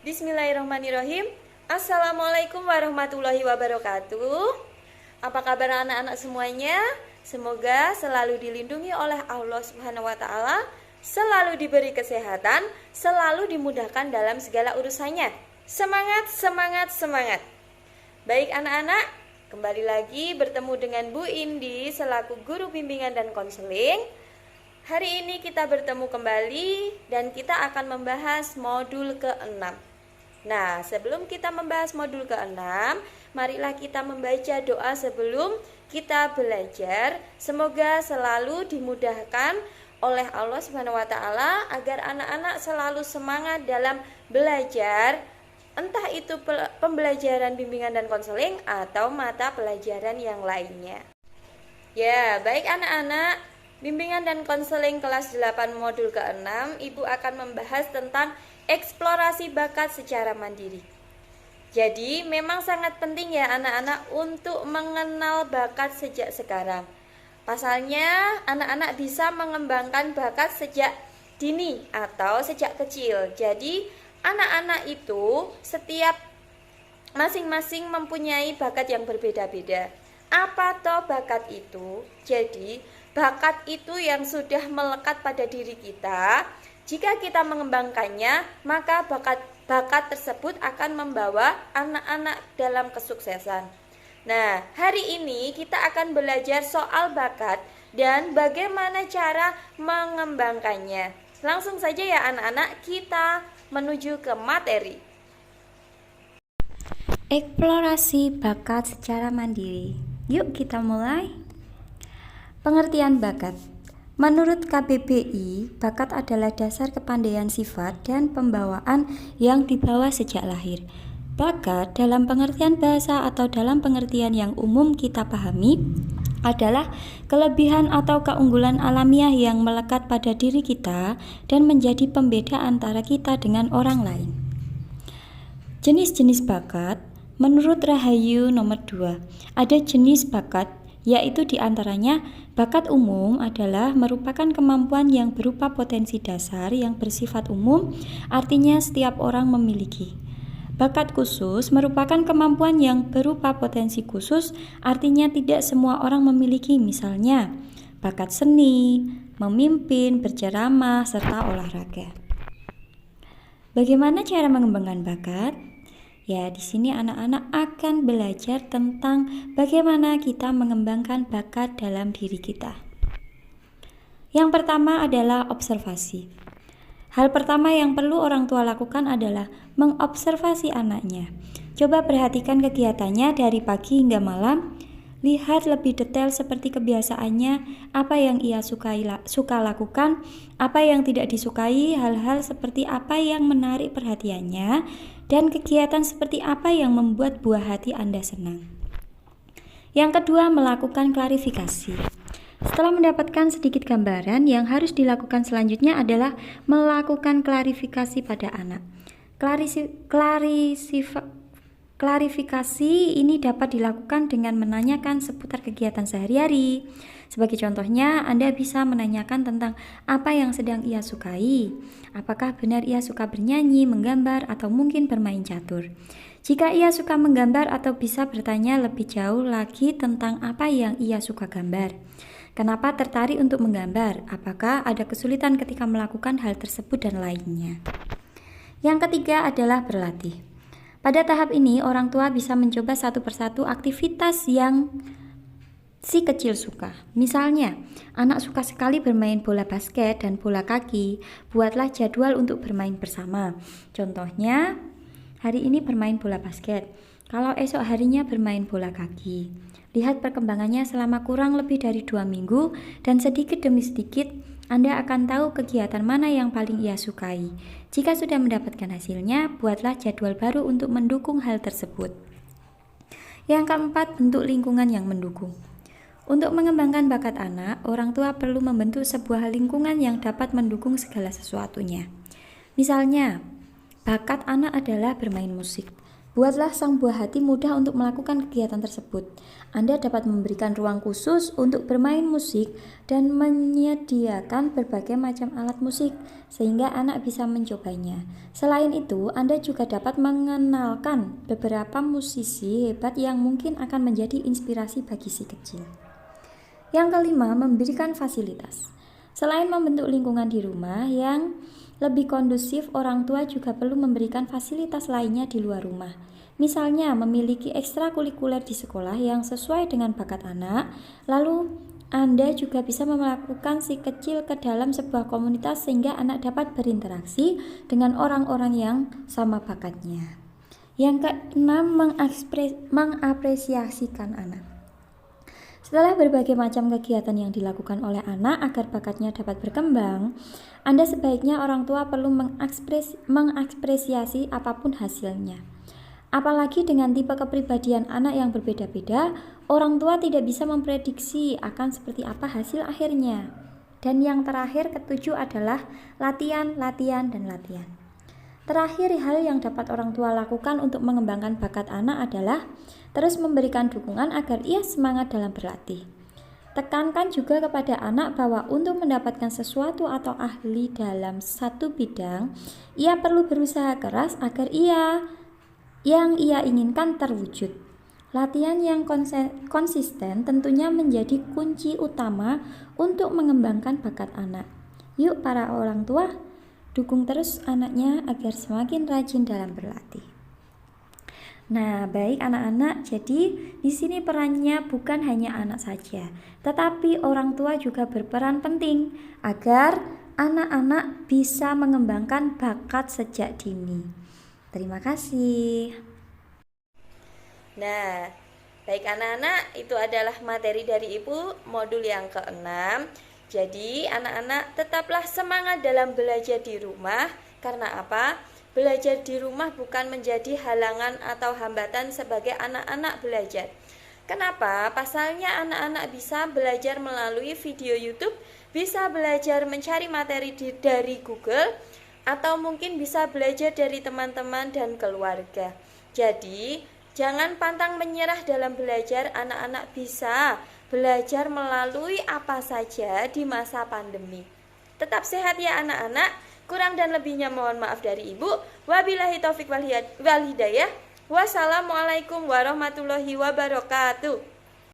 Bismillahirrahmanirrahim. Assalamualaikum warahmatullahi wabarakatuh. Apa kabar anak-anak semuanya? Semoga selalu dilindungi oleh Allah Subhanahu wa taala, selalu diberi kesehatan, selalu dimudahkan dalam segala urusannya. Semangat, semangat, semangat. Baik anak-anak, kembali lagi bertemu dengan Bu Indi selaku guru bimbingan dan konseling. Hari ini kita bertemu kembali dan kita akan membahas modul ke-6. Nah, sebelum kita membahas modul ke-6, marilah kita membaca doa sebelum kita belajar. Semoga selalu dimudahkan oleh Allah Subhanahu wa taala agar anak-anak selalu semangat dalam belajar, entah itu pembelajaran bimbingan dan konseling atau mata pelajaran yang lainnya. Ya, baik anak-anak, bimbingan dan konseling kelas 8 modul ke-6, Ibu akan membahas tentang eksplorasi bakat secara mandiri. Jadi memang sangat penting ya anak-anak untuk mengenal bakat sejak sekarang. Pasalnya anak-anak bisa mengembangkan bakat sejak dini atau sejak kecil. Jadi anak-anak itu setiap masing-masing mempunyai bakat yang berbeda-beda. Apa toh bakat itu? Jadi bakat itu yang sudah melekat pada diri kita. Jika kita mengembangkannya, maka bakat tersebut akan membawa anak-anak dalam kesuksesan. Nah, hari ini kita akan belajar soal bakat dan bagaimana cara mengembangkannya. Langsung saja ya anak-anak, kita menuju ke materi. Eksplorasi bakat secara mandiri. Yuk kita mulai. Pengertian bakat. Menurut KBBI, bakat adalah dasar kepandaian sifat dan pembawaan yang dibawa sejak lahir. Bakat dalam pengertian bahasa atau dalam pengertian yang umum kita pahami adalah kelebihan atau keunggulan alamiah yang melekat pada diri kita dan menjadi pembeda antara kita dengan orang lain. Jenis-jenis bakat. Menurut Rahayu nomor 2, ada jenis bakat yaitu diantaranya bakat umum adalah merupakan kemampuan yang berupa potensi dasar yang bersifat umum, artinya setiap orang memiliki. Bakat khusus merupakan kemampuan yang berupa potensi khusus, artinya tidak semua orang memiliki, misalnya bakat seni, memimpin, berceramah, serta olahraga. Bagaimana cara mengembangkan bakat? Ya, di sini anak-anak akan belajar tentang bagaimana kita mengembangkan bakat dalam diri kita. Yang pertama adalah observasi. Hal pertama yang perlu orang tua lakukan adalah mengobservasi anaknya. Coba perhatikan kegiatannya dari pagi hingga malam. Lihat lebih detail seperti kebiasaannya, apa yang ia suka lakukan, apa yang tidak disukai, hal-hal seperti apa yang menarik perhatiannya, dan kegiatan seperti apa yang membuat buah hati Anda senang. Yang kedua, melakukan klarifikasi. Setelah mendapatkan sedikit gambaran, yang harus dilakukan selanjutnya adalah melakukan klarifikasi pada anak. Klarifikasi ini dapat dilakukan dengan menanyakan seputar kegiatan sehari-hari. Sebagai contohnya, Anda bisa menanyakan tentang apa yang sedang ia sukai. Apakah benar ia suka bernyanyi, menggambar, atau mungkin bermain catur? Jika ia suka menggambar atau bisa bertanya lebih jauh lagi tentang apa yang ia suka gambar. Kenapa tertarik untuk menggambar? Apakah ada kesulitan ketika melakukan hal tersebut dan lainnya? Yang ketiga adalah berlatih. Pada tahap ini, orang tua bisa mencoba satu persatu aktivitas yang si kecil suka. Misalnya, anak suka sekali bermain bola basket dan bola kaki. Buatlah jadwal untuk bermain bersama. Contohnya, hari ini bermain bola basket. Kalau esok harinya bermain bola kaki. Lihat perkembangannya selama kurang lebih dari 2 minggu dan sedikit demi sedikit Anda akan tahu kegiatan mana yang paling ia sukai. Jika sudah mendapatkan hasilnya, buatlah jadwal baru untuk mendukung hal tersebut. Yang keempat, bentuk lingkungan yang mendukung. Untuk mengembangkan bakat anak, orang tua perlu membentuk sebuah lingkungan yang dapat mendukung segala sesuatunya. Misalnya, bakat anak adalah bermain musik. Buatlah sang buah hati mudah untuk melakukan kegiatan tersebut. Anda dapat memberikan ruang khusus untuk bermain musik dan menyediakan berbagai macam alat musik sehingga anak bisa mencobanya. Selain itu, Anda juga dapat mengenalkan beberapa musisi hebat yang mungkin akan menjadi inspirasi bagi si kecil. Yang kelima, memberikan fasilitas. Selain membentuk lingkungan di rumah yang lebih kondusif, orang tua juga perlu memberikan fasilitas lainnya di luar rumah. Misalnya, memiliki ekstrakurikuler di sekolah yang sesuai dengan bakat anak. Lalu, Anda juga bisa melakukan si kecil ke dalam sebuah komunitas sehingga anak dapat berinteraksi dengan orang-orang yang sama bakatnya. Yang keenam, mengapresiasikan anak. Setelah berbagai macam kegiatan yang dilakukan oleh anak agar bakatnya dapat berkembang, Anda sebaiknya orang tua perlu mengapresiasi apapun hasilnya. Apalagi dengan tipe kepribadian anak yang berbeda-beda, orang tua tidak bisa memprediksi akan seperti apa hasil akhirnya. Dan yang terakhir, ketujuh adalah latihan, latihan, dan latihan. Terakhir, hal yang dapat orang tua lakukan untuk mengembangkan bakat anak adalah terus memberikan dukungan agar ia semangat dalam berlatih. Tekankan juga kepada anak bahwa untuk mendapatkan sesuatu atau ahli dalam satu bidang, ia perlu berusaha keras agar yang ia inginkan terwujud. Latihan yang konsisten tentunya menjadi kunci utama untuk mengembangkan bakat anak. Yuk para orang tua, dukung terus anaknya agar semakin rajin dalam berlatih. Nah, baik anak-anak, jadi di sini perannya bukan hanya anak saja, tetapi orang tua juga berperan penting agar anak-anak bisa mengembangkan bakat sejak dini. Terima kasih. Nah, baik anak-anak, itu adalah materi dari Ibu modul yang ke-6. Jadi, anak-anak tetaplah semangat dalam belajar di rumah. Karena apa? Belajar di rumah bukan menjadi halangan atau hambatan sebagai anak-anak belajar. Kenapa? Pasalnya anak-anak bisa belajar melalui video YouTube, bisa belajar mencari materi dari Google, atau mungkin bisa belajar dari teman-teman dan keluarga. Jadi, jangan pantang menyerah dalam belajar. Anak-anak bisa belajar melalui apa saja di masa pandemi. Tetap sehat ya anak-anak. Kurang dan lebihnya mohon maaf dari Ibu. Wabillahi taufik wal hidayah. Wassalamualaikum warahmatullahi wabarakatuh.